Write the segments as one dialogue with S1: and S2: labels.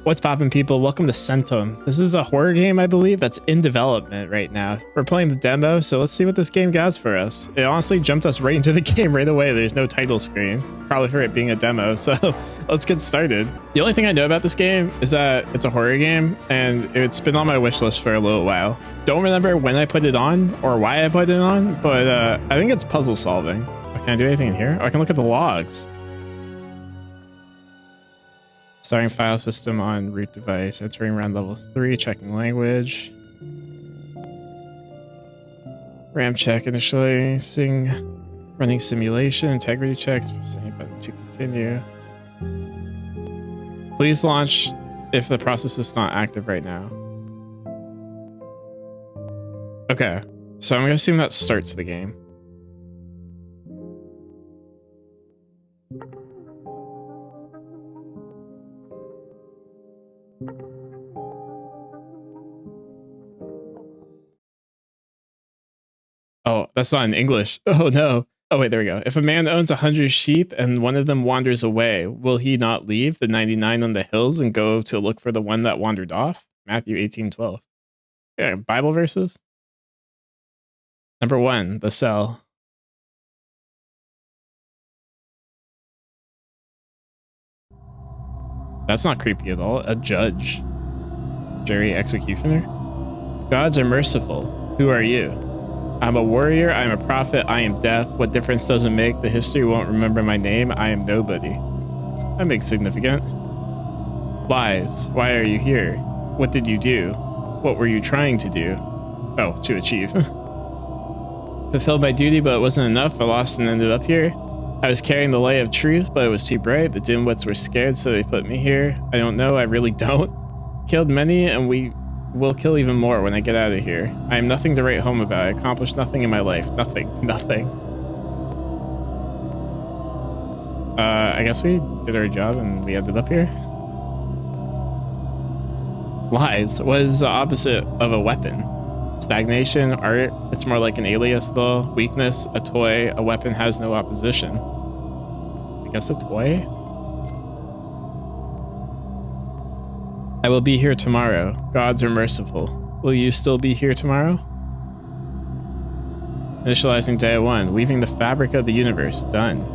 S1: What's poppin', people? Welcome to Centum. This is a horror game, I believe, that's in development right now. We're playing the demo, so let's see what this game has for us. It honestly jumped us right into the game right away. There's no title screen, probably for it being a demo, so let's get started. The only thing I know about this game is that it's a horror game, and it's been on my wish list for a little while. Don't remember when I put it on or why I put it on, but I think it's puzzle solving. Oh, can I do anything in here? Oh, I can look at the logs. Starting file system on root device, entering around level 3, checking language. RAM check initially, running simulation, integrity checks, pressing button to continue. Please launch if the process is not active right now. Okay, so I'm gonna assume that starts the game. Oh, that's not in English. Oh no. Oh wait, there we go. If a man owns 100 sheep and one of them wanders away, will he not leave the 99 on the hills and go to look for the one that wandered off? Matthew 18:12. Yeah, Bible verses. Number 1, the cell. That's not creepy at all. A judge. Jury executioner. Gods are merciful. Who are you? I'm a warrior, I am a prophet, I am death. What difference does it make? The history won't remember my name. I am nobody. That makes significant. Lies. Why are you here? What did you do? What were you trying to do? Oh, to achieve. Fulfilled my duty, but it wasn't enough. I lost and ended up here. I was carrying the light of truth, but it was too bright. The dimwits were scared, so they put me here. I don't know, I really don't. Killed many, and we will kill even more when I get out of here. I am nothing to write home about. I accomplished nothing in my life. Nothing. I guess we did our job and we ended up here. Lies. What is the opposite of a weapon? Stagnation, art. It's more like an alias though. Weakness, a toy. A weapon has no opposition. I guess a toy? I will be here tomorrow. Gods are merciful. Will you still be here tomorrow? Initializing day 1. Weaving the fabric of the universe. Done.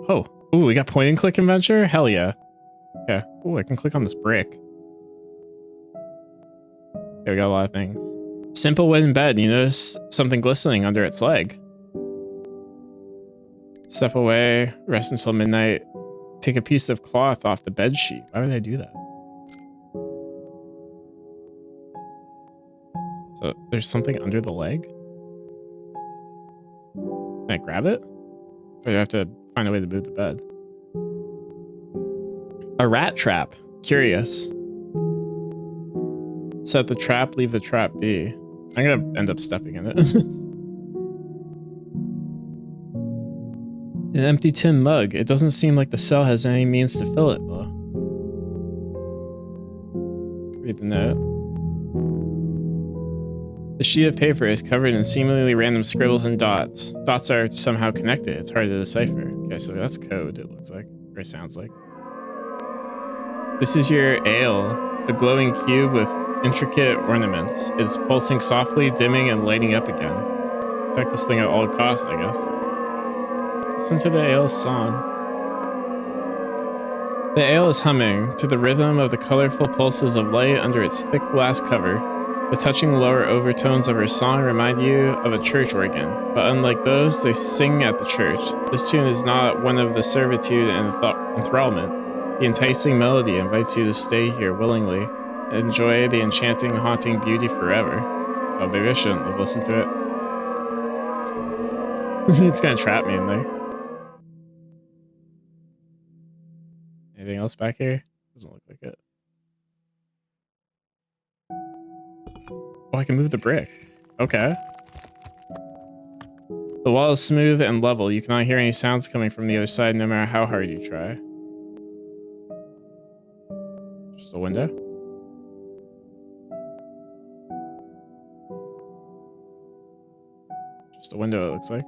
S1: Oh. Ooh, we got point and click adventure? Hell yeah. Okay. Ooh, I can click on this brick. Okay, we got a lot of things. Simple wooden bed. You notice something glistening under its leg. Step away. Rest until midnight. Take a piece of cloth off the bed sheet. Why would I do that? So there's something under the leg? Can I grab it? Or do I have to find a way to move the bed? A rat trap. Curious. Set the trap, leave the trap be. I'm gonna end up stepping in it. An empty tin mug. It doesn't seem like the cell has any means to fill it, though. Read the note. The sheet of paper is covered in seemingly random scribbles and dots. Dots are somehow connected. It's hard to decipher. Okay, so that's code, it looks like. Or it sounds like. This is your ale. A glowing cube with intricate ornaments. It's pulsing softly, dimming, and lighting up again. Protect this thing at all costs, I guess. Listen to the ale's song. The ale is humming to the rhythm of the colorful pulses of light under its thick glass cover. The touching lower overtones of her song remind you of a church organ, but unlike those, they sing at the church. This tune is not one of the servitude and enthrallment. The enticing melody invites you to stay here willingly and enjoy the enchanting, haunting beauty forever. Oh, maybe I shouldn't have listened to it. It's gonna trap me in there. Anything else back here? Doesn't look like it. Oh, I can move the brick. Okay. The wall is smooth and level. You cannot hear any sounds coming from the other side no matter how hard you try. Just a window? Just a window, it looks like.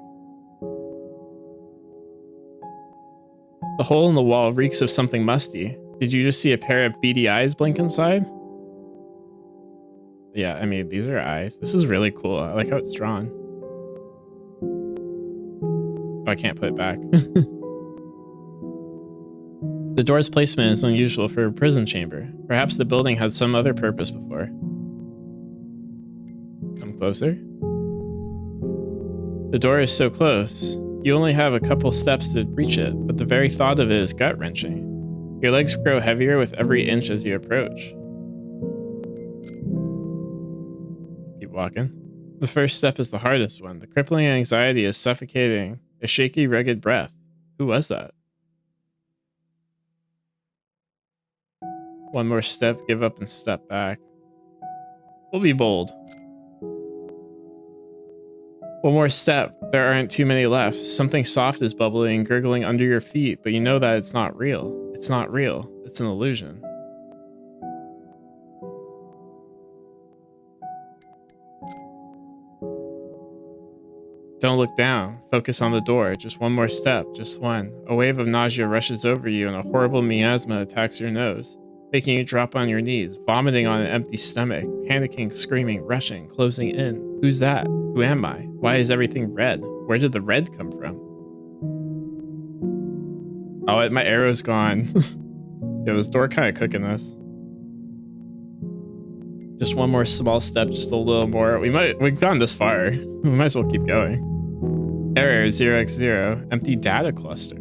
S1: The hole in the wall reeks of something musty. Did you just see a pair of beady eyes blink inside? Yeah, I mean, these are eyes. This is really cool. I like how it's drawn. Oh, I can't put it back. The door's placement is unusual for a prison chamber. Perhaps the building had some other purpose before. Come closer. The door is so close. You only have a couple steps to reach it, but the very thought of it is gut-wrenching. Your legs grow heavier with every inch as you approach. Keep walking. The first step is the hardest one. The crippling anxiety is suffocating. A shaky, rugged breath. Who was that? One more step, give up and step back. We'll be bold. One more step. There aren't too many left. Something soft is bubbling and gurgling under your feet, but you know that it's not real. It's not real. It's an illusion. Don't look down. Focus on the door. Just one more step. Just one. A wave of nausea rushes over you and a horrible miasma attacks your nose, making you drop on your knees, vomiting on an empty stomach, panicking, screaming, rushing, closing in. Who's that? Who am I? Why is everything red? Where did the red come from? Oh, my arrow's gone. Yeah, this door kind of cooking us. Just one more small step, just a little more. We've gone this far. We might as well keep going. Error 0x0, empty data cluster.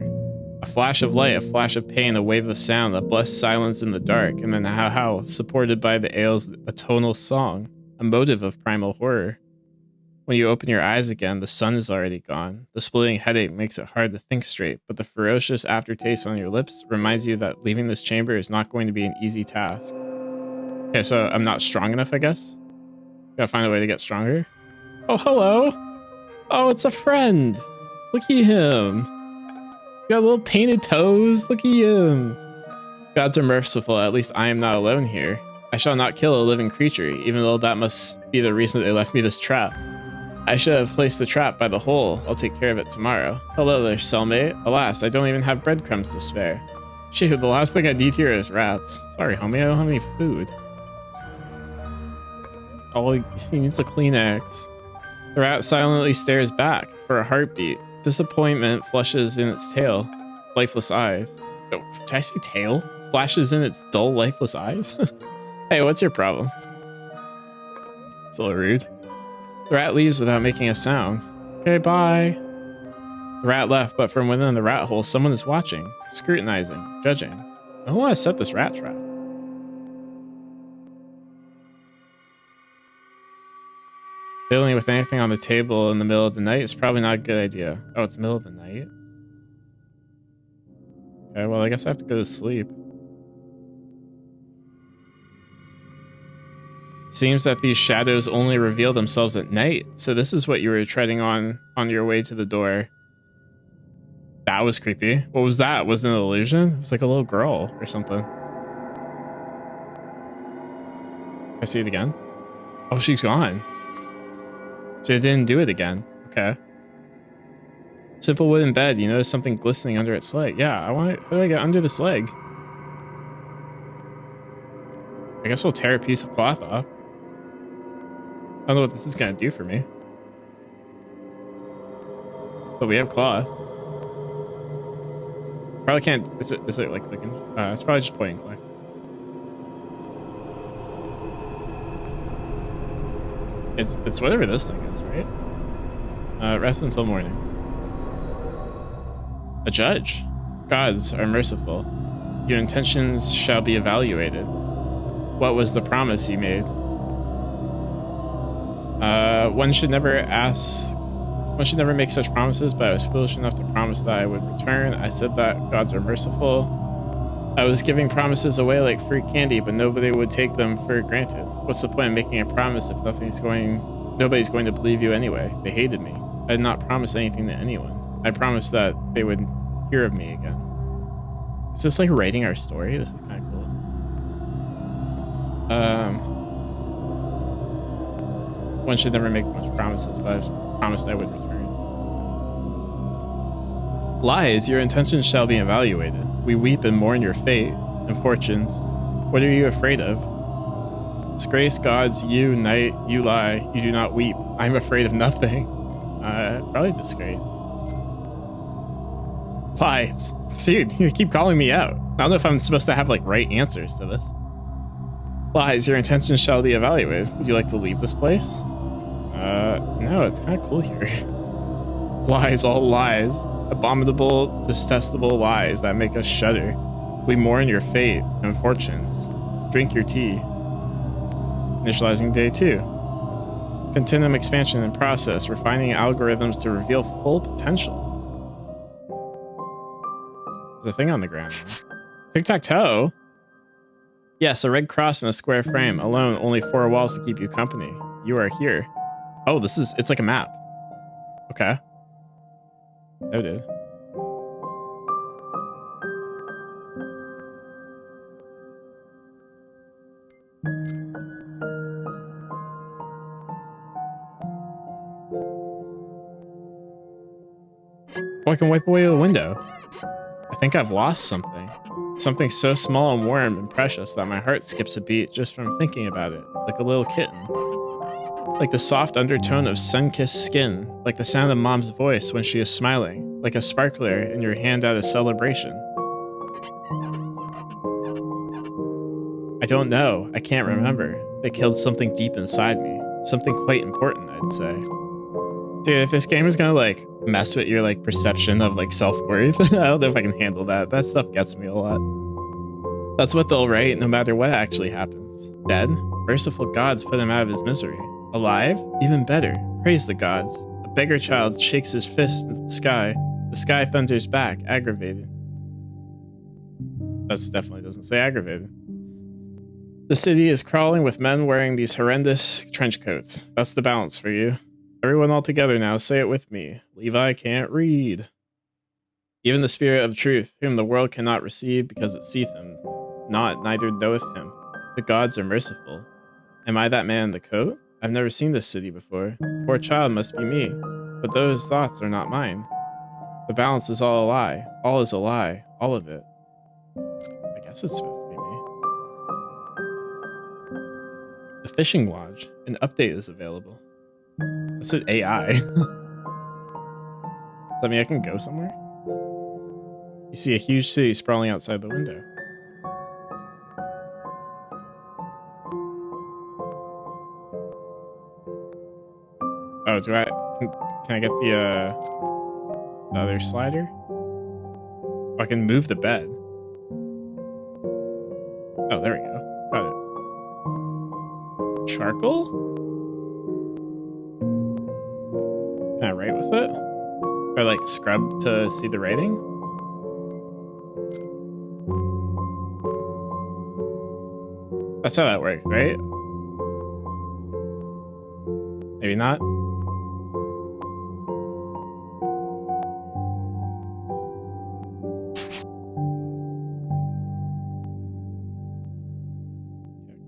S1: A flash of light, a flash of pain, a wave of sound, a blessed silence in the dark, and then a howl supported by the ales, a tonal song, a motive of primal horror. When you open your eyes again, the sun is already gone. The splitting headache makes it hard to think straight, but the ferocious aftertaste on your lips reminds you that leaving this chamber is not going to be an easy task. Okay, so I'm not strong enough, I guess? Gotta find a way to get stronger. Oh, hello! Oh, it's a friend! Look at him! He's got little painted toes, look at him! Gods are merciful, at least I am not alone here. I shall not kill a living creature, even though that must be the reason they left me this trap. I should have placed the trap by the hole. I'll take care of it tomorrow. Hello there, cellmate. Alas, I don't even have breadcrumbs to spare. Shoot, the last thing I need here is rats. Sorry, homie, I don't have any food. Oh, he needs a Kleenex. The rat silently stares back for a heartbeat. Disappointment flushes in its tail. Lifeless eyes. Oh, did I say tail? Flashes in its dull, lifeless eyes? Hey, what's your problem? It's a little rude. The rat leaves without making a sound. Okay, bye. The rat left, but from within the rat hole, someone is watching, scrutinizing, judging. I don't want to set this rat trap. Fiddling with anything on the table in the middle of the night is probably not a good idea. Oh, it's the middle of the night? Okay, well, I guess I have to go to sleep. Seems that these shadows only reveal themselves at night. So this is what you were treading on your way to the door. That was creepy. What was that? Was it an illusion? It was like a little girl or something. I see it again. Oh, she's gone. She didn't do it again. Okay. Simple wooden bed. You notice something glistening under its leg. Yeah, how do I get under this leg? I guess we'll tear a piece of cloth off. I don't know what this is gonna do for me. But we have cloth. Probably can't. Is it like clicking? It's probably just point and click. It's whatever this thing is, right? Rest until morning. A judge. Gods are merciful. Your intentions shall be evaluated. What was the promise you made? One should never make such promises, but I was foolish enough to promise that I would return. I said that gods are merciful. I was giving promises away like free candy, but nobody would take them for granted. What's the point of making a promise if nobody's going to believe you anyway? They hated me. I did not promise anything to anyone. I promised that they would hear of me again. Is this like writing our story? This is kind of cool. One should never make much promises, but I promised I would return. Lies, your intentions shall be evaluated. We weep and mourn your fate. and fortunes. What are you afraid of? Disgrace, gods, you, night, you lie, you do not weep. I am afraid of nothing. Probably disgrace. Lies. Dude, you keep calling me out. I don't know if I'm supposed to have, like, right answers to this. Lies, your intentions shall be evaluated. Would you like to leave this place? No, it's kind of cool here. Lies, all lies. Abominable, detestable lies that make us shudder. We mourn your fate and fortunes. Drink your tea. Initializing day 2. Continuum expansion and process, refining algorithms to reveal full potential. There's a thing on the ground. Tic-tac-toe? Yes, a red cross in a square frame. Alone, only 4 walls to keep you company. You are here. Oh, it's like a map. Okay. Noted. Oh, I can wipe away the window. I think I've lost something. Something so small and warm and precious that my heart skips a beat just from thinking about it, like a little kitten. Like the soft undertone of sun-kissed skin, like the sound of mom's voice when she is smiling, like a sparkler in your hand at a celebration. I don't know. I can't remember. They killed something deep inside me. Something quite important, I'd say. Dude, if this game is gonna, like, mess with your, like, perception of, like, self-worth, I don't know if I can handle that. That stuff gets me a lot. That's what they'll write no matter what actually happens. Dead? Merciful gods put him out of his misery. Alive? Even better. Praise the gods. A beggar child shakes his fist at the sky. The sky thunders back, aggravated. That definitely doesn't say aggravated. The city is crawling with men wearing these horrendous trench coats. That's the balance for you. Everyone all together now, say it with me. Levi can't read. Even the spirit of truth, whom the world cannot receive because it seeth him not, neither knoweth him. The gods are merciful. Am I that man in the coat? I've never seen this city before. Poor child must be me. But those thoughts are not mine. The balance is all a lie. All is a lie. All of it. I guess it's supposed to be me. The fishing lodge. An update is available. It said AI. Does that mean I can go somewhere? You see a huge city sprawling outside the window. Oh, can I get the other slider? Oh, I can move the bed. Oh, there we go. Got it. Charcoal? Can I write with it? Or like scrub to see the writing? That's how that works, right? Maybe not.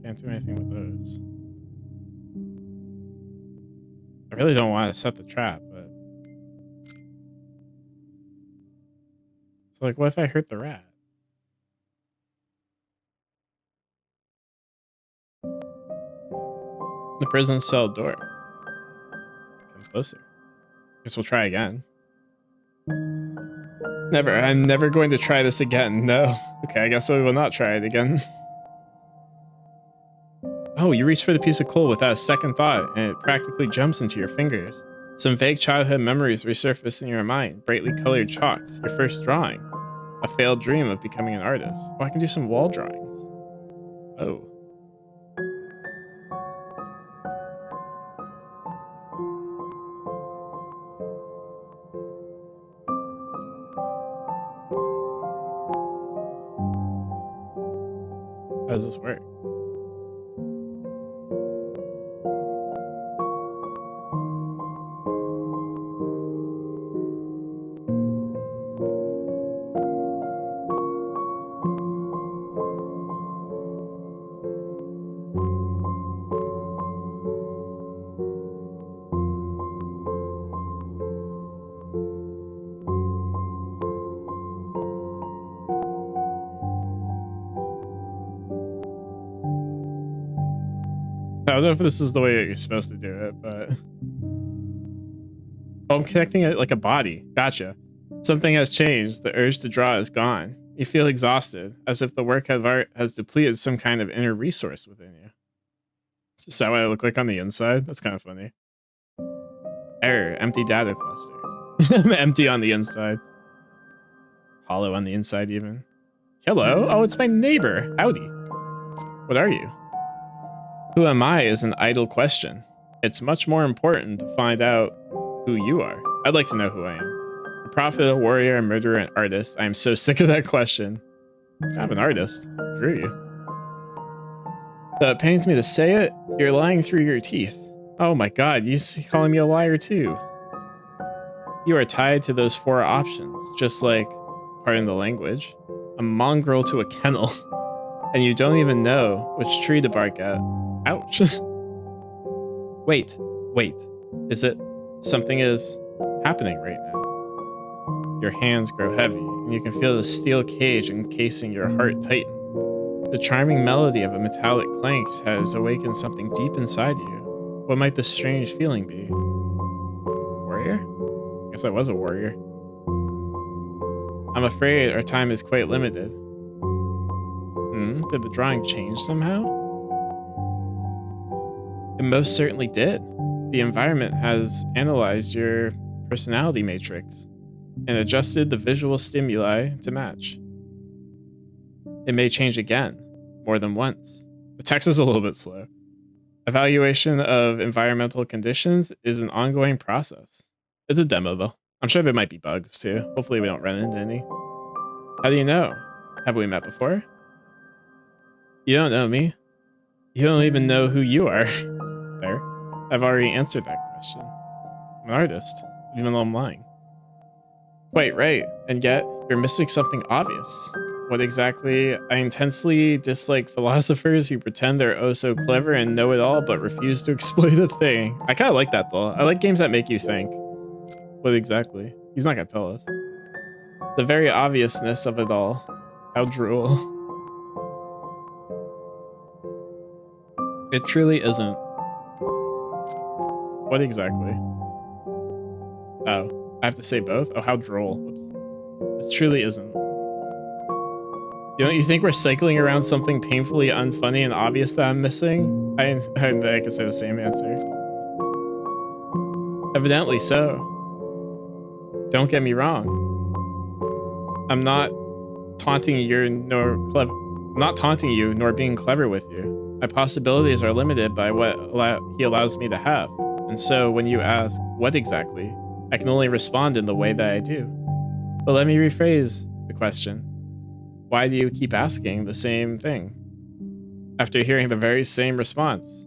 S1: Can't do anything with those. I really don't want to set the trap, but... So, like, what if I hurt the rat? The prison cell door. Come closer. Guess we'll try again. Never. I'm never going to try this again. No. Okay, I guess we will not try it again. Oh, you reach for the piece of coal without a second thought, and it practically jumps into your fingers. Some vague childhood memories resurface in your mind, brightly colored chalks, your first drawing, a failed dream of becoming an artist. Oh, I can do some wall drawings. Oh. How does this work? I don't know if this is the way that you're supposed to do it, but... Oh, I'm connecting it like a body. Gotcha. Something has changed. The urge to draw is gone. You feel exhausted, as if the work of art has depleted some kind of inner resource within you. Is that what I look like on the inside? That's kind of funny. Error. Empty data cluster. I'm empty on the inside. Hollow on the inside, even. Hello? Oh, it's my neighbor. Howdy. What are you? Who am I is an idle question. It's much more important to find out who you are. I'd like to know who I am. A prophet, a warrior, a murderer, an artist. I am so sick of that question. I'm an artist. Drew you. Though it pains me to say it, you're lying through your teeth. Oh my god, you calling me a liar too. You are tied to those 4 options, just like, pardon the language, a mongrel to a kennel. And you don't even know which tree to bark at. Ouch. Wait. Is it? Something is happening right now. Your hands grow heavy, and you can feel the steel cage encasing your heart tighten. The charming melody of a metallic clank has awakened something deep inside you. What might this strange feeling be? Warrior? I guess I was a warrior. I'm afraid our time is quite limited. Did the drawing change somehow? It most certainly did. The environment has analyzed your personality matrix and adjusted the visual stimuli to match. It may change again, more than once. The text is a little bit slow. Evaluation of environmental conditions is an ongoing process. It's a demo, though. I'm sure there might be bugs, too. Hopefully we don't run into any. How do you know? Have we met before? You don't know me. You don't even know who you are. There. I've already answered that question. I'm an artist, even though I'm lying. Quite right, and yet you're missing something obvious. What exactly? I intensely dislike philosophers who pretend they're oh so clever and know it all but refuse to explain a thing. I kind of like that though. I like games that make you think. What exactly? He's not gonna tell us. The very obviousness of it all. How droll. It truly isn't. What exactly? Oh, I have to say both? Oh, how droll. Whoops. It truly isn't. Don't you think we're cycling around something painfully unfunny and obvious that I'm missing? I could say the same answer. Evidently so. Don't get me wrong. I'm not taunting you nor being clever with you. My possibilities are limited by what he allows me to have. And so when you ask, what exactly, I can only respond in the way that I do. But let me rephrase the question. Why do you keep asking the same thing after hearing the very same response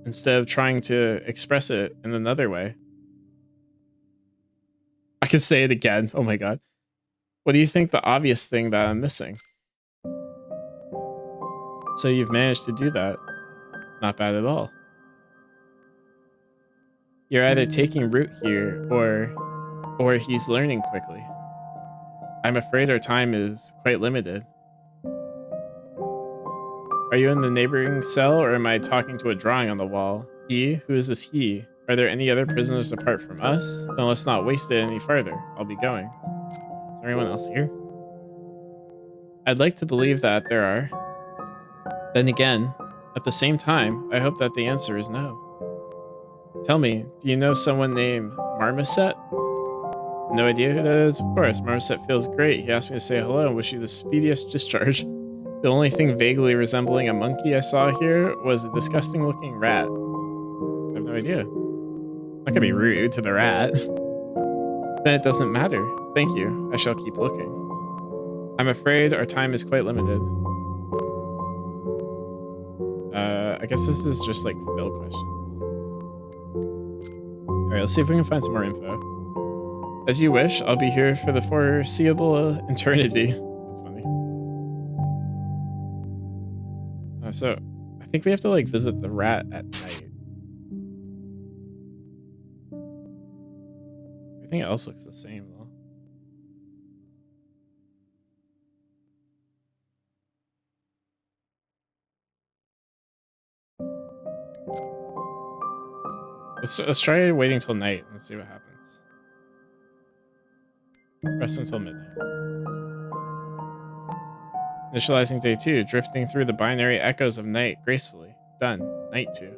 S1: instead of trying to express it in another way? I can say it again. Oh my god. What do you think the obvious thing that I'm missing? So you've managed to do that. Not bad at all. You're either taking root here or he's learning quickly. I'm afraid our time is quite limited. Are you in the neighboring cell, or am I talking to a drawing on the wall? He? Who is this he? Are there any other prisoners apart from us? Then let's not waste it any further. I'll be going. Is there anyone else here? I'd like to believe that there are. Then again, at the same time, I hope that the answer is no. Tell me, do you know someone named Marmoset? No idea who that is? Of course, Marmoset feels great. He asked me to say hello and wish you the speediest discharge. The only thing vaguely resembling a monkey I saw here was a disgusting looking rat. I have no idea. I'm not gonna be rude to the rat. Then it doesn't matter. Thank you. I shall keep looking. I'm afraid our time is quite limited. I guess this is just like fill questions. Alright, let's see if we can find some more info. As you wish, I'll be here for the foreseeable eternity. That's funny. So, I think we have to like visit the rat at night. Everything else looks the same though. Let's try waiting till night. Let's see what happens. Rest until midnight. Initializing day 2, drifting through the binary echoes of night gracefully. Done. Night 2.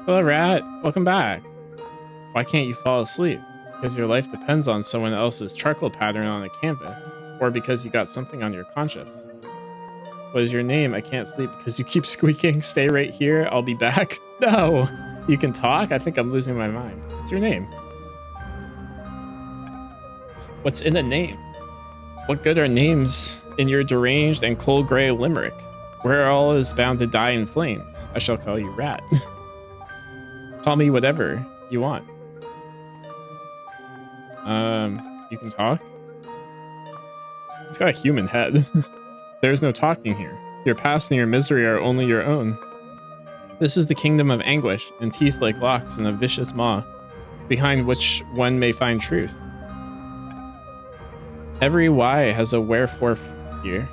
S1: Hello, Rat. Welcome back. Why can't you fall asleep? Because your life depends on someone else's charcoal pattern on a canvas, or because you got something on your conscience. What is your name? I can't sleep because you keep squeaking. Stay right here. I'll be back. No. You can talk? I think I'm losing my mind. What's your name? What's in a name? What good are names in your deranged and cold gray limerick, where all is bound to die in flames? I shall call you Rat. Call me whatever you want. You can talk? It's got a human head. There's no talking here. Your past and your misery are only your own. This is the kingdom of anguish, and teeth like locks and a vicious maw, behind which one may find truth. Every why has a wherefore here.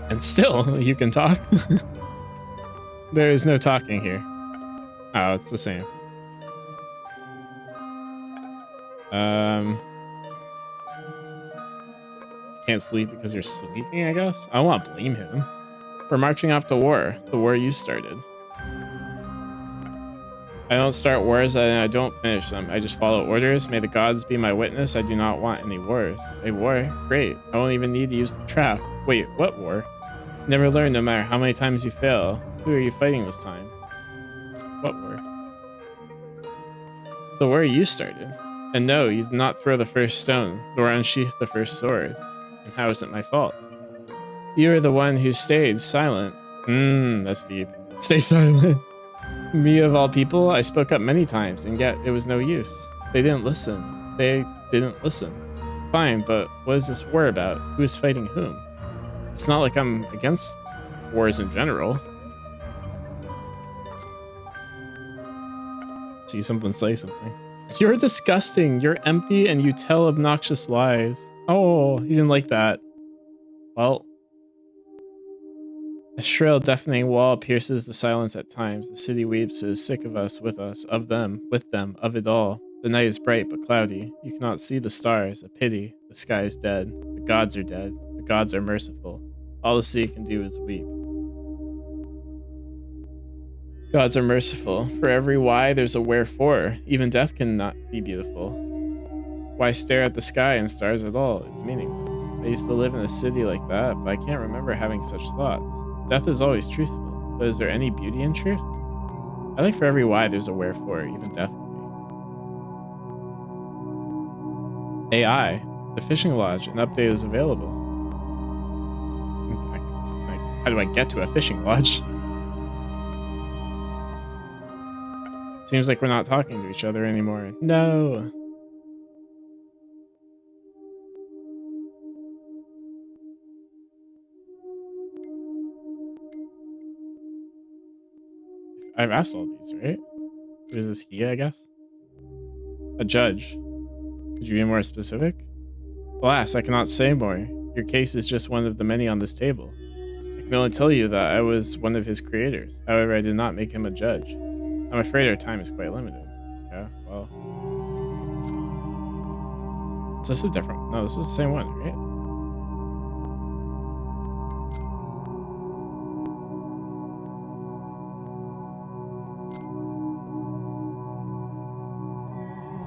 S1: And still, you can talk. There is no talking here. Oh, it's the same. Can't sleep because you're sleeping, I guess? I don't want to blame him. We're marching off to war. The war you started. I don't start wars and I don't finish them. I just follow orders. May the gods be my witness. I do not want any wars. A war? Great. I won't even need to use the trap. Wait, what war? Never learn no matter how many times you fail. Who are you fighting this time? What war? The war you started. And no, you did not throw the first stone, nor unsheath the first sword. And how is it my fault? You are the one who stayed silent. That's deep. Stay silent. Me of all people, I spoke up many times, and yet it was no use. They didn't listen. They didn't listen. Fine, but what is this war about? Who is fighting whom? It's not like I'm against wars in general. See something, say something. You're disgusting. You're empty, and you tell obnoxious lies. Oh, he didn't like that. Well, a shrill, deafening wall pierces the silence at times. The city weeps, is sick of us, with us, of them, with them, of it all. The night is bright but cloudy. You cannot see the stars. A pity. The sky is dead. The gods are dead. The gods are merciful. All the sea can do is weep. Gods are merciful. For every why, there's a wherefore. Even death cannot be beautiful. Why stare at the sky and stars at all? It's meaningless. I used to live in a city like that, but I can't remember having such thoughts. Death is always truthful, but is there any beauty in truth? I think for every why, there's a wherefore. Even death can be. AI. The fishing lodge. An update is available. How do I get to a fishing lodge? Seems like we're not talking to each other anymore. No. I've asked all these, right? Who is this he, I guess? A judge. Could you be more specific? Alas, I cannot say more. Your case is just one of the many on this table. I can only tell you that I was one of his creators. However, I did not make him a judge. I'm afraid our time is quite limited. Yeah, well. Is this a different one? No, this is the same one, right?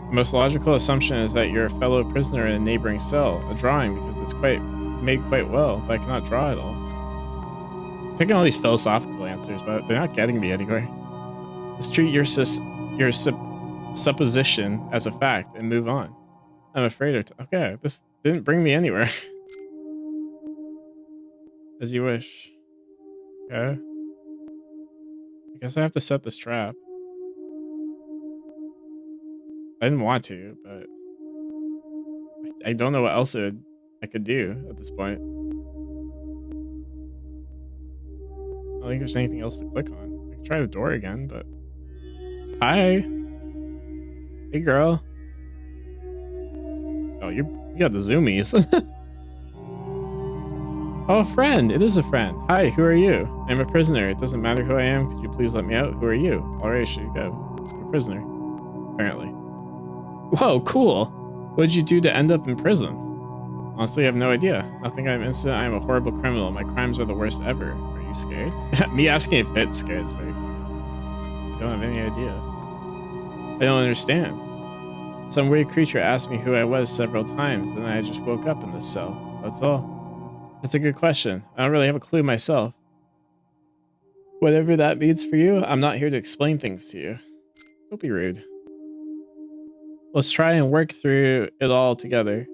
S1: The most logical assumption is that you're a fellow prisoner in a neighboring cell. A drawing, because it's made quite well, but I cannot draw it all. Picking all these philosophical answers, but they're not getting me anywhere. Just treat your supposition as a fact and move on. I'm afraid of okay, this didn't bring me anywhere. As you wish. Okay. I guess I have to set this trap. I didn't want to, but I don't know what else I could do at this point. I don't think there's anything else to click on. I can try the door again, but... Hi! Hey, girl. Oh, you got the zoomies. Oh, a friend. It is a friend. Hi, who are you? I'm a prisoner. It doesn't matter who I am. Could you please let me out? Who are you? All right, should go. I'm a prisoner, apparently. Whoa, cool. What did you do to end up in prison? Honestly, I have no idea. Nothing I'm innocent. I am a horrible criminal. My crimes are the worst ever. Are you scared? Me asking if it's scared is very funny. I don't have any idea. I don't understand. Some weird creature asked me who I was several times, and I just woke up in this cell. That's all. That's a good question. I don't really have a clue myself. Whatever that means for you, I'm not here to explain things to you. Don't be rude. Let's try and work through it all together.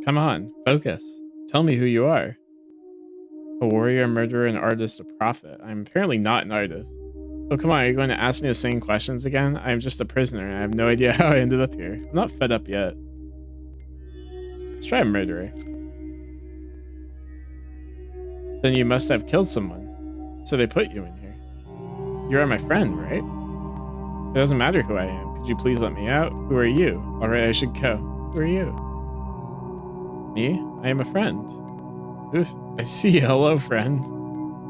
S1: Come on, focus. Tell me who you are. A warrior, a murderer, an artist, a prophet. I'm apparently not an artist. Oh, come on, are you going to ask me the same questions again? I'm just a prisoner, and I have no idea how I ended up here. I'm not fed up yet. Let's try a murderer. Then you must have killed someone. So they put you in here. You are my friend, right? It doesn't matter who I am. Could you please let me out? Who are you? Alright, I should go. Who are you? Me? I am a friend. Oof, I see. Hello, friend.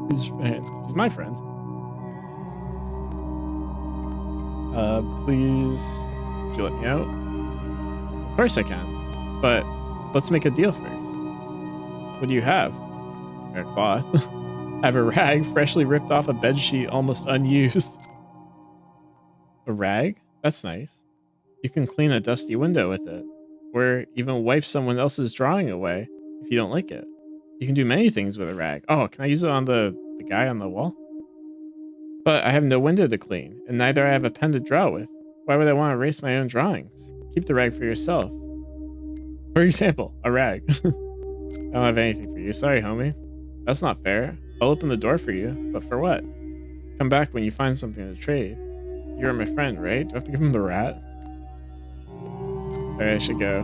S1: Who's friend? He's my friend. Please, could you let me out? Of course I can. But let's make a deal first. What do you have? A cloth. I have a rag freshly ripped off a bed sheet, almost unused. A rag? That's nice. You can clean a dusty window with it, or even wipe someone else's drawing away if you don't like it. You can do many things with a rag. Oh, can I use it on the guy on the wall? But I have no window to clean, and neither I have a pen to draw with. Why would I want to erase my own drawings? Keep the rag for yourself. For example, a rag. I don't have anything for you. Sorry, homie. That's not fair. I'll open the door for you, but for what? Come back when you find something to trade. You're my friend, right? Do I have to give him the rat? Alright, I should go.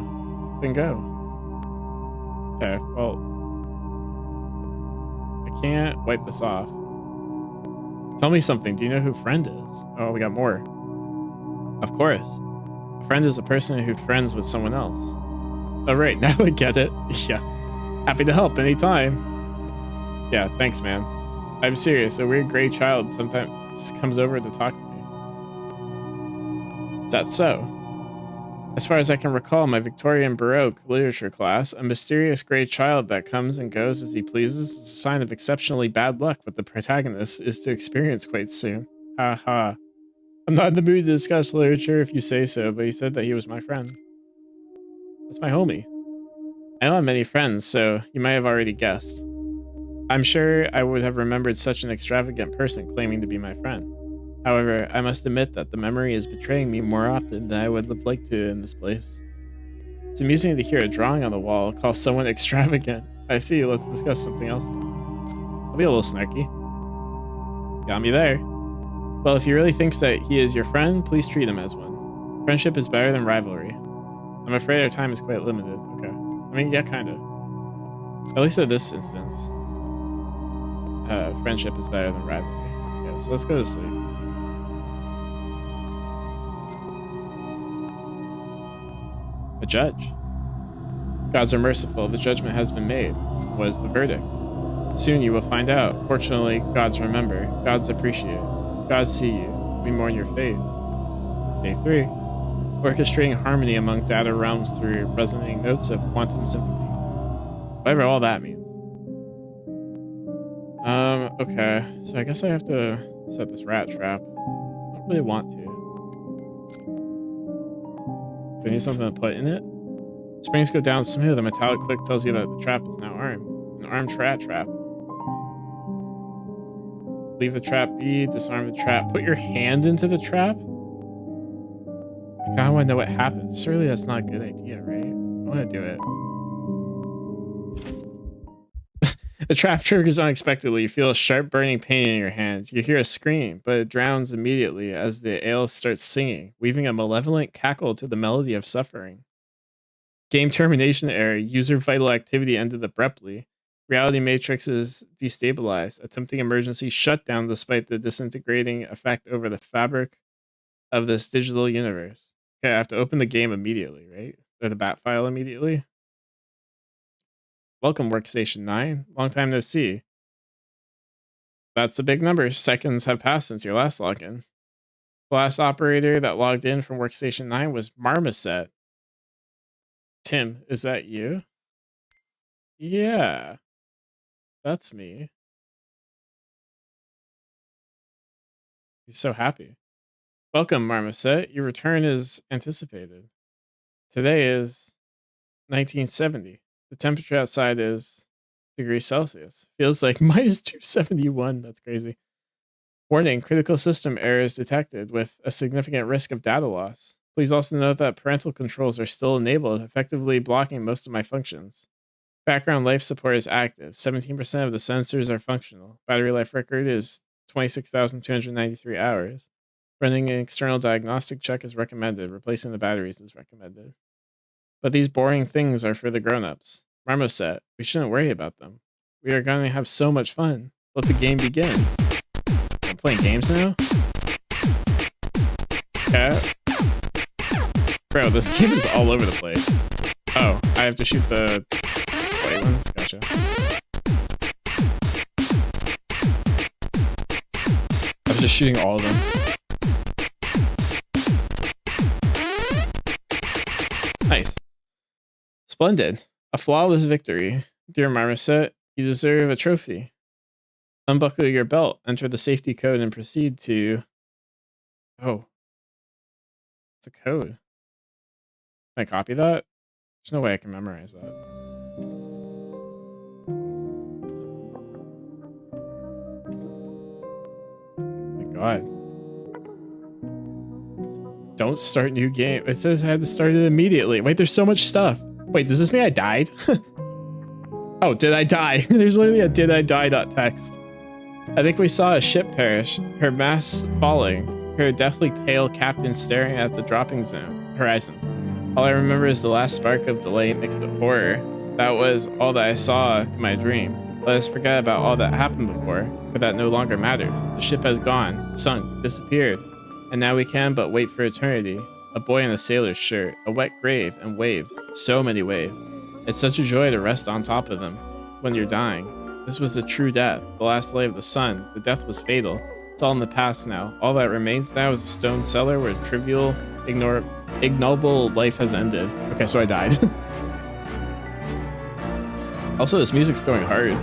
S1: Then go. Okay, well, I can't wipe this off. Tell me something. Do you know who friend is? Oh, we got more. Of course. A friend is a person who's friends with someone else. Oh, right. Now I get it. Yeah. Happy to help anytime. Yeah, thanks, man. I'm serious. A weird gray child sometimes comes over to talk to me. Is that so? As far as I can recall, my Victorian Baroque literature class, a mysterious gray child that comes and goes as he pleases is a sign of exceptionally bad luck, what the protagonist is to experience quite soon. Ha ha. I'm not in the mood to discuss literature if you say so, but he said that he was my friend. That's my homie. I don't have many friends, so you might have already guessed. I'm sure I would have remembered such an extravagant person claiming to be my friend. However, I must admit that the memory is betraying me more often than I would have liked to in this place. It's amusing to hear a drawing on the wall call someone extravagant. I see, let's discuss something else. I'll be a little snarky. Got me there. Well, if he really thinks that he is your friend, please treat him as one. Friendship is better than rivalry. I'm afraid our time is quite limited. Okay. I mean, yeah, kind of. At least in this instance. Friendship is better than rivalry. Yeah, so let's go to sleep. A judge. Gods are merciful. The judgment has been made. Was the verdict. Soon you will find out. Fortunately, gods remember. Gods appreciate. Gods see you. We mourn your fate. Day 3. Orchestrating harmony among data realms through resonating notes of quantum symphony. Whatever all that means. Okay. So I guess I have to set this rat trap. I don't really want to. Do I need something to put in it? Springs go down smooth. A metallic click tells you that the trap is now armed. An armed rat trap. Leave the trap be. Disarm the trap. Put your hand into the trap? I kind of want to know what happens. Surely that's not a good idea, right? I want to do it. The trap triggers unexpectedly. You feel a sharp burning pain in your hands. You hear a scream, but it drowns immediately as the ale starts singing, weaving a malevolent cackle to the melody of suffering. Game termination error. User vital activity ended abruptly. Reality matrix is destabilized. Attempting emergency shutdown despite the disintegrating effect over the fabric of this digital universe. Okay, I have to open the game immediately, right? Or the bat file immediately. Welcome, Workstation 9. Long time no see. That's a big number. Seconds have passed since your last login. The last operator that logged in from Workstation 9 was Marmoset. Tim, is that you? Yeah, that's me. He's so happy. Welcome, Marmoset. Your return is anticipated. Today is 1970. The temperature outside is degrees Celsius. Feels like minus 271. That's crazy. Warning, critical system errors detected with a significant risk of data loss. Please also note that parental controls are still enabled, effectively blocking most of my functions. Background life support is active. 17% of the sensors are functional. Battery life record is 26,293 hours. Running an external diagnostic check is recommended. Replacing the batteries is recommended. But these boring things are for the grown-ups. Marmoset, we shouldn't worry about them. We are going to have so much fun. Let the game begin. I'm playing games now? Okay. Bro, this game is all over the place. Oh, I have to shoot the white ones? Gotcha. I was just shooting all of them. Nice. Splendid. A flawless victory. Dear Marmoset, you deserve a trophy. Unbuckle your belt, enter the safety code, and proceed to... Oh. It's a code. Can I copy that? There's no way I can memorize that. Oh my god. Don't start new game. It says I had to start it immediately. Wait, there's so much stuff. Wait, does this mean I died? Oh, did I die? There's literally a did I die.txt. I think we saw a ship perish, her masts falling, her deathly pale captain staring at the dropping horizon. All I remember is the last spark of delay mixed with horror. That was all that I saw in my dream. Let us forget about all that happened before, for that no longer matters. The ship has gone, sunk, disappeared, and now we can but wait for eternity. A boy in a sailor's shirt, a wet grave, and waves. So many waves. It's such a joy to rest on top of them when you're dying. This was a true death, the last lay of the sun. The death was fatal. It's all in the past now. All that remains now is a stone cellar where trivial, ignoble life has ended. Okay, so I died. Also, this music's going hard.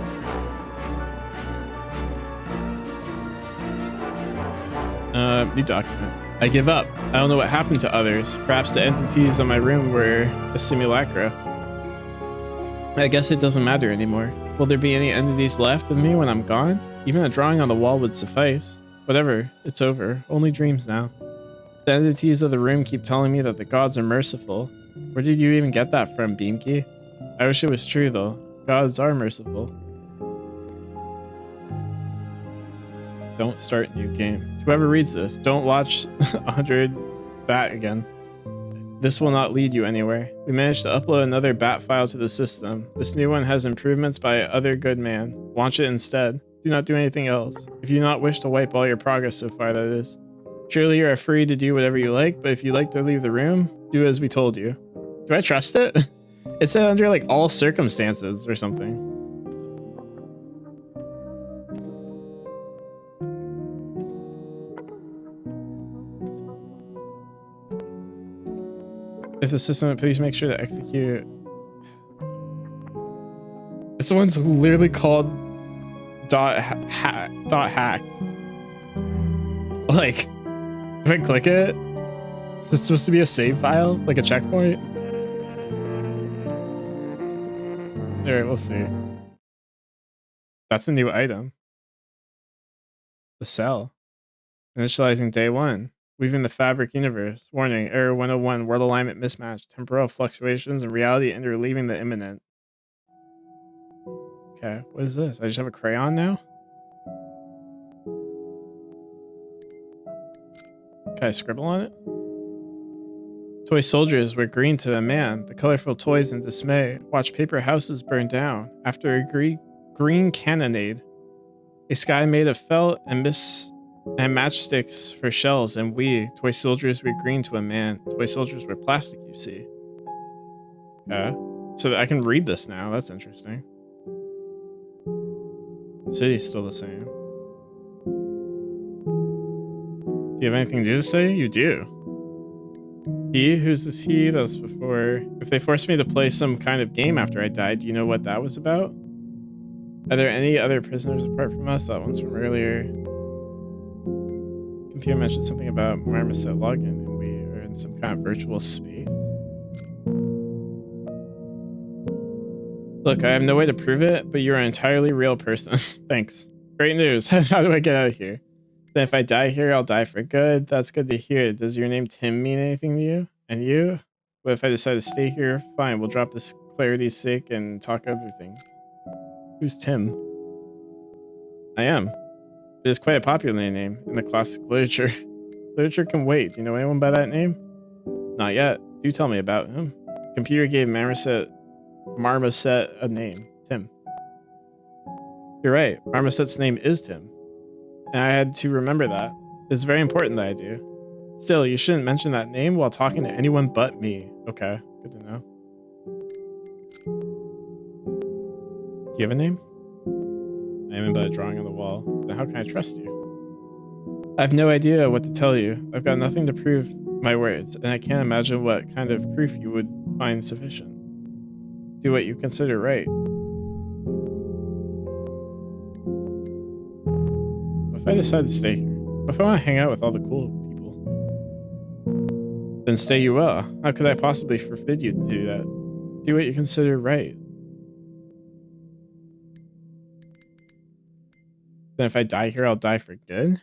S1: New document. I give up. I don't know what happened to others. Perhaps the entities in my room were a simulacra. I guess it doesn't matter anymore. Will there be any entities left of me when I'm gone? Even a drawing on the wall would suffice. Whatever, it's over. Only dreams now. The entities of the room keep telling me that the gods are merciful. Where did you even get that from, Beamkey? I wish it was true, though. Gods are merciful. Don't start new game. To whoever reads this, don't watch 100 Bat again. This will not lead you anywhere. We managed to upload another bat file to the system. This new one has improvements by other good man. Launch it instead. Do not do anything else. If you do not wish to wipe all your progress so far, that is. Surely you are free to do whatever you like, but if you like to leave the room, do as we told you. Do I trust it? It said under like all circumstances or something. If the system, please make sure to execute. This one's literally called .hack. Like, if I click it, is this supposed to be a save file? Like a checkpoint? Alright, we'll see. That's a new item. The cell. Initializing day 1. Weaving the fabric universe. Warning, error 101, world alignment mismatch. Temporal fluctuations in reality interleaving the imminent. Okay, what is this? I just have a crayon now? Can I scribble on it? Toy soldiers were green to a man. The colorful toys in dismay. Watch paper houses burn down. After a green cannonade. A sky made of felt and matchsticks for shells, and we, toy soldiers, were green to a man. Toy soldiers were plastic, you see. So I can read this now. That's interesting. City's still the same. Do you have anything new to say? You do. He? Who's this he? That was before. If they forced me to play some kind of game after I died, do you know what that was about? Are there any other prisoners apart from us? That one's from earlier. Computer mentioned something about Marmoset login, and we are in some kind of virtual space. Look, I have no way to prove it, but you're an entirely real person. Thanks. Great news. How do I get out of here? Then if I die here, I'll die for good. That's good to hear. Does your name Tim mean anything to you? And you? What if I decide to stay here? Fine, we'll drop this clarity's sake and talk other things. Who's Tim? I am. It is quite a popular name in the classic literature. Literature can wait. Do you know anyone by that name? Not yet. Do tell me about him. Computer gave Marmoset a name. Tim. You're right. Marmoset's name is Tim. And I had to remember that. It's very important that I do. Still, you shouldn't mention that name while talking to anyone but me. Okay, good to know. Do you have a name? I am but a drawing on the wall. Then how can I trust you? I have no idea what to tell you. I've got nothing to prove my words, and I can't imagine what kind of proof you would find sufficient. Do what you consider right. What if I decide to stay here? What if I want to hang out with all the cool people? Then stay you will. How could I possibly forbid you to do that? Do what you consider right. Then if I die here, I'll die for good?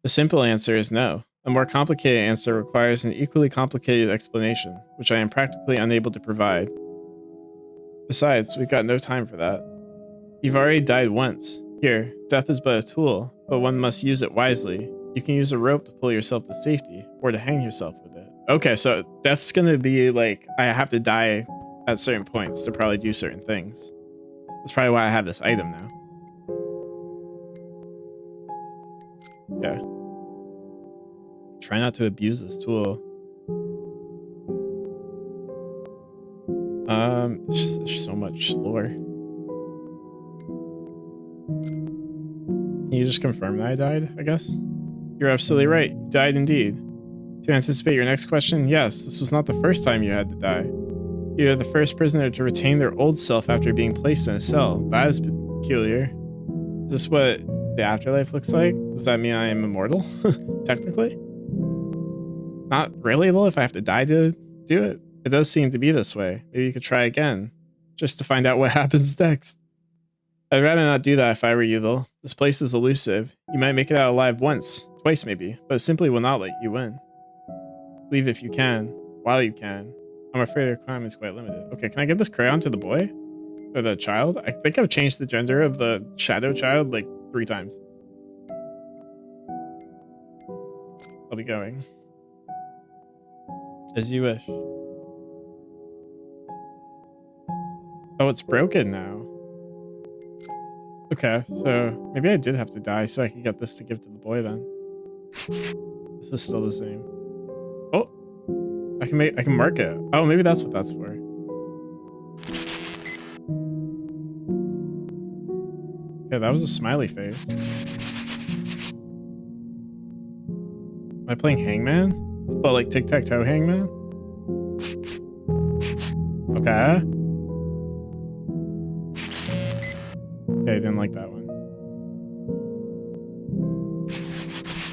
S1: The simple answer is no. A more complicated answer requires an equally complicated explanation, which I am practically unable to provide. Besides, we've got no time for that. You've already died once. Here, death is but a tool, but one must use it wisely. You can use a rope to pull yourself to safety, or to hang yourself with it. Okay, so death's gonna be like, I have to die at certain points to probably do certain things. That's probably why I have this item now. Okay. Try not to abuse this tool. There's so much lore. Can you just confirm that I died, I guess? You're absolutely right. You died indeed. To anticipate your next question, yes, this was not the first time you had to die. You are the first prisoner to retain their old self after being placed in a cell. That is peculiar. Is this what the afterlife looks like? Does that mean I am immortal? Technically? Not really, though, if I have to die to do it. It does seem to be this way. Maybe you could try again, just to find out what happens next. I'd rather not do that if I were you, though. This place is elusive. You might make it out alive once, twice maybe, but it simply will not let you win. Leave if you can, while you can. I'm afraid your crime is quite limited. Okay, can I give this crayon to the boy? Or the child? I think I've changed the gender of the shadow child like 3 times. I'll be going. As you wish. Oh, it's broken now. Okay, so maybe I did have to die so I could get this to give to the boy then. This is still the same. Oh, I can mark it. Oh, maybe that's what that's for. Okay, that was a smiley face. Am I playing Hangman? But like tic-tac-toe Hangman? Okay. Okay, I didn't like that one.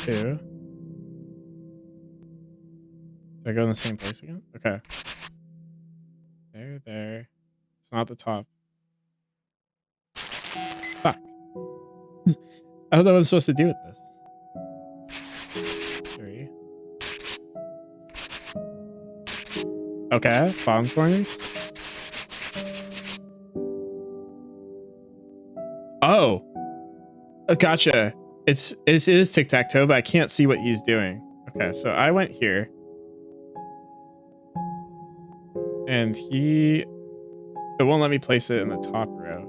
S1: 2. Do I go in the same place again? Okay. There. It's not the top. Fuck. I don't know what I'm supposed to do with this. 3. Okay, bottom corners. Oh, gotcha. It is tic-tac-toe, but I can't see what he's doing. Okay, so I went here. And it won't let me place it in the top row.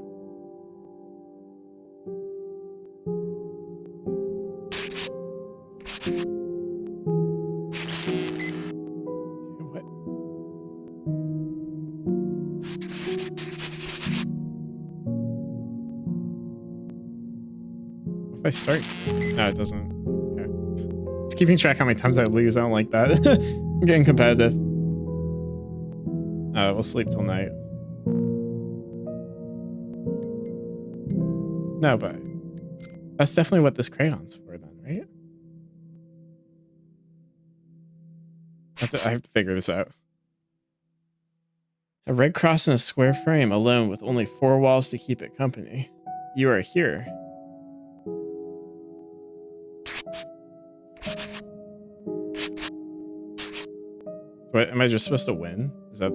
S1: What? If I start... No, it doesn't. Okay. It's keeping track how many times I lose. I don't like that. I'm getting competitive. We'll sleep till night. No, but that's definitely what this crayon's for then, right? I have to figure this out. A red cross in a square frame alone with only 4 walls to keep it company. You are here. What, am I just supposed to win? Is that...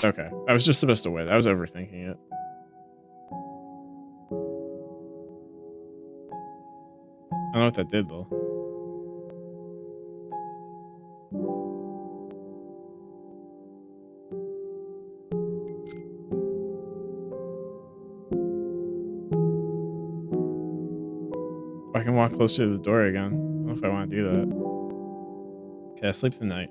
S1: Okay, I was just supposed to win. I was overthinking it. I don't know what that did, though. I can walk closer to the door again. I don't know if I want to do that. Okay, I sleep tonight.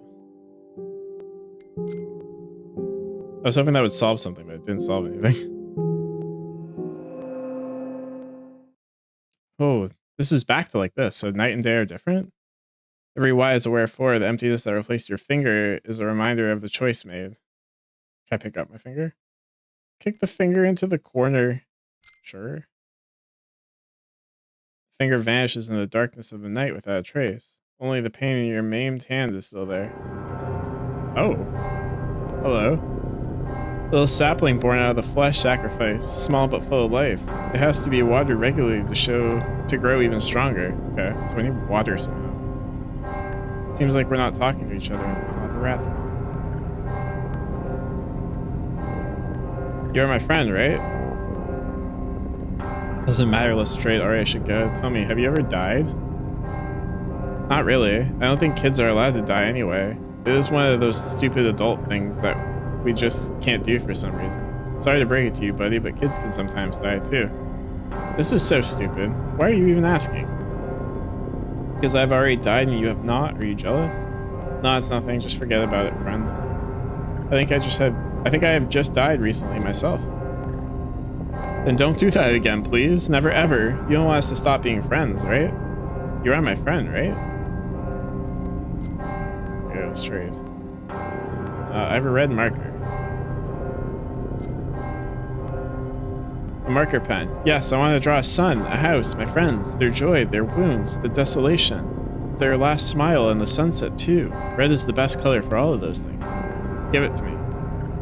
S1: I was hoping that would solve something, but it didn't solve anything. Oh, this is back to like this. So night and day are different? Every Y is a wherefore. The emptiness that replaced your finger is a reminder of the choice made. Can I pick up my finger? Kick the finger into the corner. Sure. Finger vanishes in the darkness of the night without a trace. Only the pain in your maimed hand is still there. Oh. Hello. Little sapling born out of the flesh sacrifice, small but full of life. It has to be watered regularly to grow even stronger. Okay, so we need water somehow. Seems like we're not talking to each other. Oh, the rat's gone. You're my friend, right? Doesn't matter, let's trade. Alright, I should go. Tell me, have you ever died? Not really. I don't think kids are allowed to die anyway. It is one of those stupid adult things that we just can't do for some reason. Sorry to break it to you, buddy, but kids can sometimes die too. This is so stupid. Why are you even asking? Because I've already died and you have not? Are you jealous? No, it's nothing. Just forget about it, friend. I think I have just died recently myself. Then don't do that again, please. Never ever. You don't want us to stop being friends, right? You are my friend, right? Yeah, let's trade. I have a red marker. A marker pen. Yes, I want to draw a sun, a house, my friends, their joy, their wounds, the desolation, their last smile, and the sunset too. Red is the best color for all of those things. Give it to me.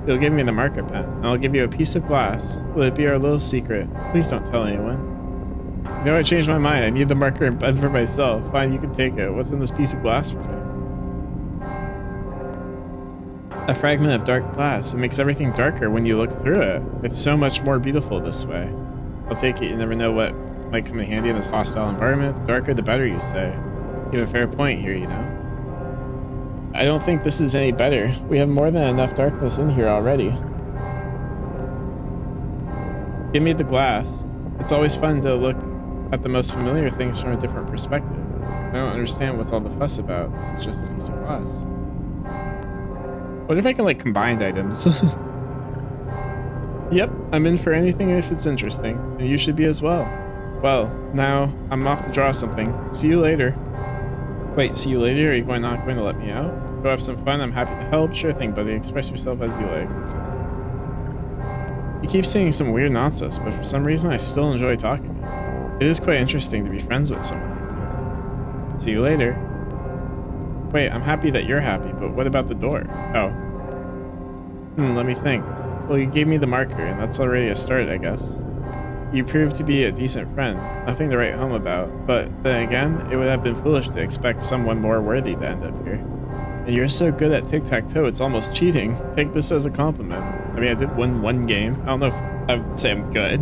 S1: You'll give me the marker pen, and I'll give you a piece of glass. Will it be our little secret? Please don't tell anyone. You know, I changed my mind. I need the marker and pen for myself. Fine, you can take it. What's in this piece of glass for me? A fragment of dark glass. It makes everything darker when you look through it. It's so much more beautiful this way. I'll take it. You never know what might come in handy in this hostile environment. The darker, the better, you say. You have a fair point here, you know. I don't think this is any better. We have more than enough darkness in here already. Give me the glass. It's always fun to look at the most familiar things from a different perspective. I don't understand what's all the fuss about. This is just a piece of glass. What if I can, like, combine items? Yep, I'm in for anything if it's interesting, and you should be as well. Well, now, I'm off to draw something. See you later. Wait, see you later? Are you not going to let me out? Go have some fun, I'm happy to help. Sure thing, buddy. Express yourself as you like. You keep saying some weird nonsense, but for some reason I still enjoy talking to you. It is quite interesting to be friends with someone like you. See you later. Wait, I'm happy that you're happy, but what about the door? Oh. Let me think. Well, you gave me the marker, and that's already a start, I guess. You proved to be a decent friend. Nothing to write home about, but then again, it would have been foolish to expect someone more worthy to end up here. And you're so good at tic-tac-toe, it's almost cheating. Take this as a compliment. I mean, I did win one game. I don't know if I would say I'm good.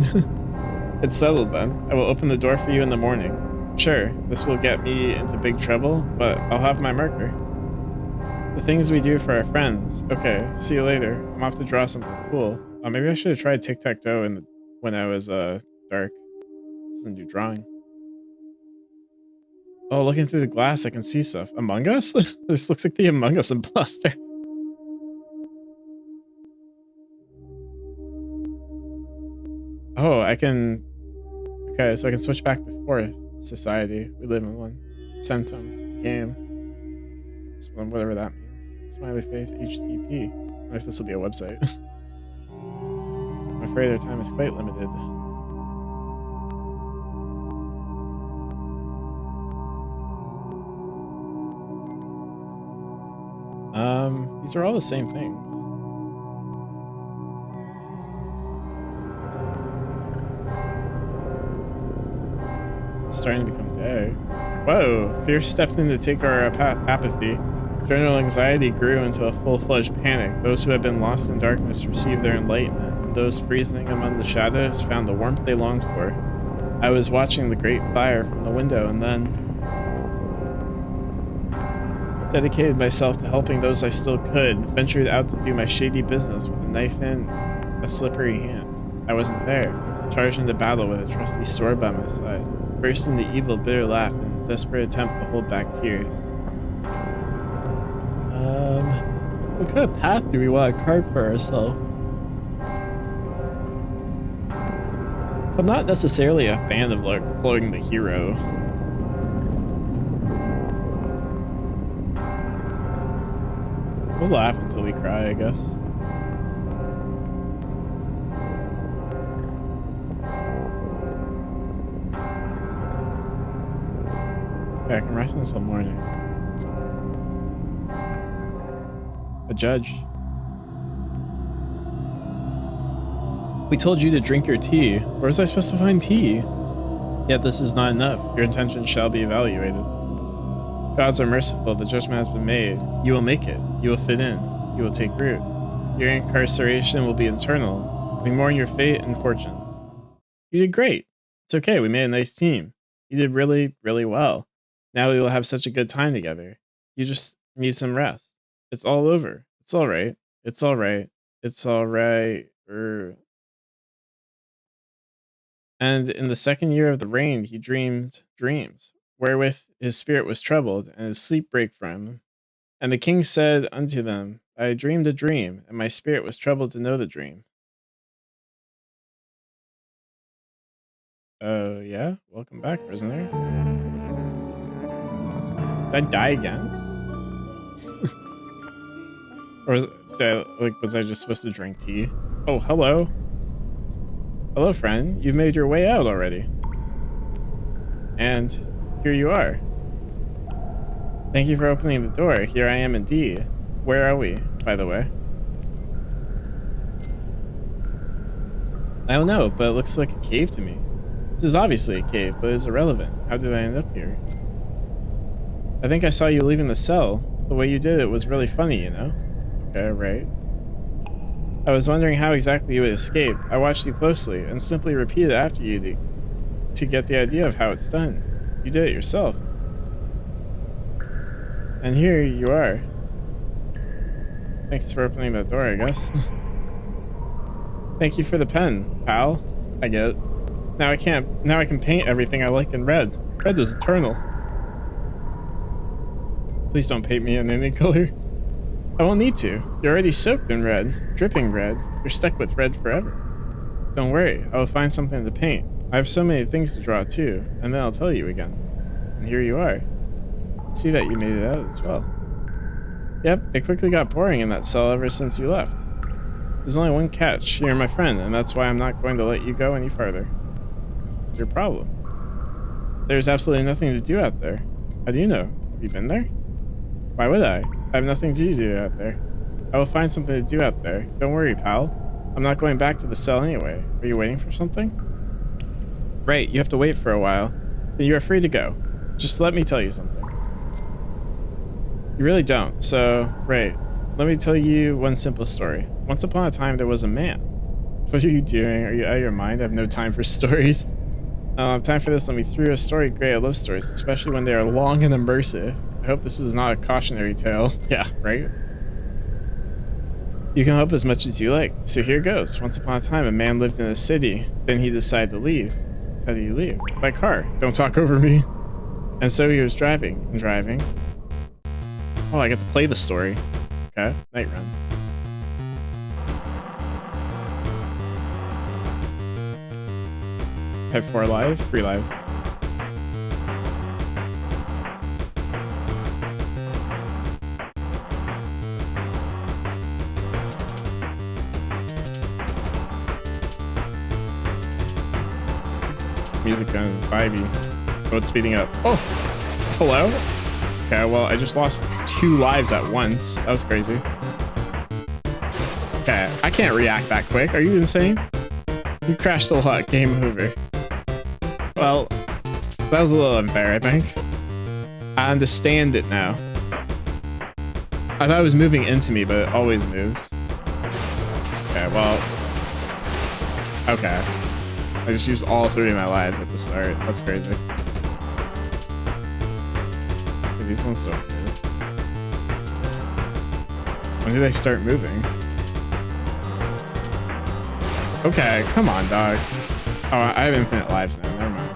S1: It's settled then. I will open the door for you in the morning. Sure, this will get me into big trouble, but I'll have my marker. The things we do for our friends. Okay, see you later. I'm off to draw something cool. Maybe I should have tried tic-tac-toe when I was dark. Doesn't do drawing. Oh, looking through the glass, I can see stuff. Among Us? This looks like the Among Us imposter. Oh, I can... Okay, so I can switch back to fourth society. We live in one. Centum. Game. Whatever that means. Smiley face. HTTP. I wonder if this will be a website. I'm afraid our time is quite limited. These are all the same things. It's starting to become day. Whoa, fear stepped in to take our apathy. General anxiety grew into a full-fledged panic. Those who had been lost in darkness received their enlightenment, and those freezing among the shadows found the warmth they longed for. I was watching the great fire from the window and then dedicated myself to helping those I still could, ventured out to do my shady business with a knife in a slippery hand. I wasn't there, charged into battle with a trusty sword by my side, burst into evil, bitter laugh in a desperate attempt to hold back tears. What kind of path do we want to carve for ourselves? I'm not necessarily a fan of like playing the hero. We'll laugh until we cry, I guess. Okay, I can rest until morning. A judge. We told you to drink your tea. Where was I supposed to find tea? Yet this is not enough. Your intentions shall be evaluated. Gods are merciful. The judgment has been made. You will make it. You will fit in. You will take root. Your incarceration will be eternal. We mourn your fate and fortunes. You did great. It's okay. We made a nice team. You did really, really well. Now we will have such a good time together. You just need some rest. It's all over. It's all right. It's all right. It's all right. And in the second year of the reign, he dreamed dreams, wherewith his spirit was troubled, and his sleep brake from him. And the king said unto them, I dreamed a dream, and my spirit was troubled to know the dream. Oh, yeah? Welcome back, prisoner. Did I die again? Or was I just supposed to drink tea? Oh, hello. Hello, friend. You've made your way out already. And here you are. Thank you for opening the door. Here I am indeed. Where are we, by the way? I don't know, but it looks like a cave to me. This is obviously a cave, but it's irrelevant. How did I end up here? I think I saw you leaving the cell. The way you did it was really funny, you know? Okay, right. I was wondering how exactly you would escape. I watched you closely and simply repeated after you to get the idea of how it's done. You did it yourself. And here you are. Thanks for opening that door, I guess. Thank you for the pen, pal. I get it. Now I can paint everything I like in red. Red is eternal. Please don't paint me in any color. I won't need to. You're already soaked in red, dripping red. You're stuck with red forever. Don't worry, I will find something to paint. I have so many things to draw too, and then I'll tell you again. And here you are. See that you made it out as well. Yep, it quickly got boring in that cell ever since you left. There's only one catch. You're my friend, and that's why I'm not going to let you go any farther. What's your problem? There's absolutely nothing to do out there. How do you know? Have you been there? Why would I? I have nothing to do out there. I will find something to do out there. Don't worry, pal. I'm not going back to the cell anyway. Are you waiting for something? Right, you have to wait for a while. Then you are free to go. Just let me tell you something. You really don't, so, right. Let me tell you one simple story. Once upon a time, there was a man. What are you doing? Are you out of your mind? I have no time for stories. Time for this. Let me through a story. Great, I love stories, especially when they are long and immersive. I hope this is not a cautionary tale. Yeah, right? You can hope as much as you like. So here goes. Once upon a time, a man lived in a city. Then he decided to leave. How do you leave? By car. Don't talk over me. And so he was driving and driving. Oh, I get to play the story. Okay, night run. Have 4 lives, 3 lives. Music gun, vibey. Oh, it's speeding up. Oh, hello? Okay, well, I just lost 2 lives at once. That was crazy. Okay, I can't react that quick. Are you insane? You crashed a lot. Game over. Well, that was a little unfair, I think. I understand it now. I thought it was moving into me, but it always moves. Okay, well... Okay. I just used all 3 of my lives at the start. That's crazy. Okay, these ones don't move. When do they start moving? Okay, come on, dog. Oh, I have infinite lives now. Never mind.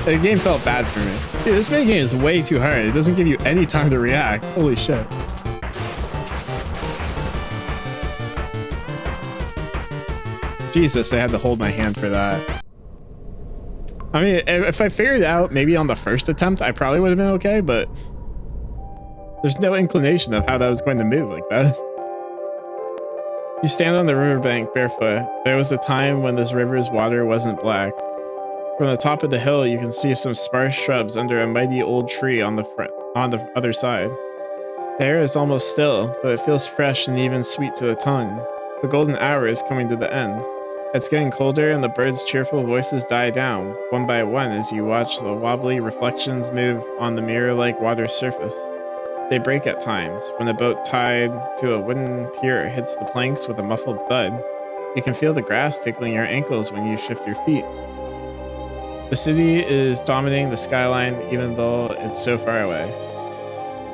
S1: The game felt bad for me. Dude, this minigame is way too hard. It doesn't give you any time to react. Holy shit. Jesus, they had to hold my hand for that. I mean, if I figured it out maybe on the first attempt, I probably would have been okay, but there's no inclination of how that was going to move like that. You stand on the riverbank barefoot. There was a time when this river's water wasn't black. From the top of the hill, you can see some sparse shrubs under a mighty old tree on the other side. The air is almost still, but it feels fresh and even sweet to the tongue. The golden hour is coming to the end. It's getting colder and the birds' cheerful voices die down, one by one, as you watch the wobbly reflections move on the mirror-like water's surface. They break at times. When a boat tied to a wooden pier hits the planks with a muffled thud, you can feel the grass tickling your ankles when you shift your feet. The city is dominating the skyline even though it's so far away.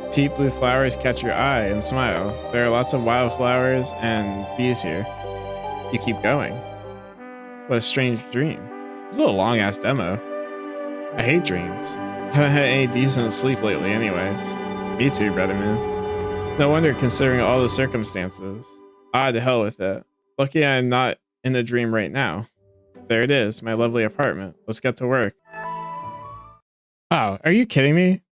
S1: Petite blue flowers catch your eye and smile. There are lots of wildflowers and bees here. You keep going. What a strange dream. This is a long-ass demo. I hate dreams. Haven't had any decent sleep lately anyways. Me too, brother man. No wonder considering all the circumstances. To hell with it. Lucky I'm not in a dream right now. There it is, my lovely apartment. Let's get to work. Oh, are you kidding me?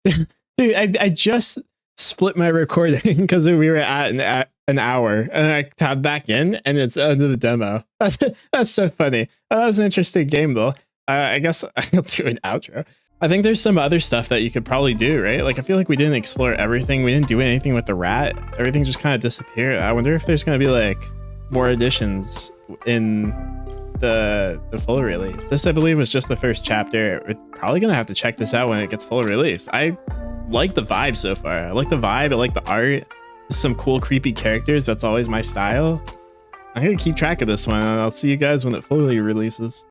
S1: Dude, I just split my recording because we were at an hour and I tabbed back in and it's under the demo. That's so funny. Oh, that was an interesting game though. I guess I'll do an outro. I think there's some other stuff that you could probably do, right? Like, I feel like we didn't explore everything. We didn't do anything with the rat. Everything just kind of disappeared. I wonder if there's going to be like more additions in the full release. This, I believe, was just the first chapter. We're probably going to have to check this out when it gets full released. I like the vibe so far. I like the vibe. I like the art. Some cool, creepy characters. That's always my style. I'm going to keep track of this one and I'll see you guys when it fully releases.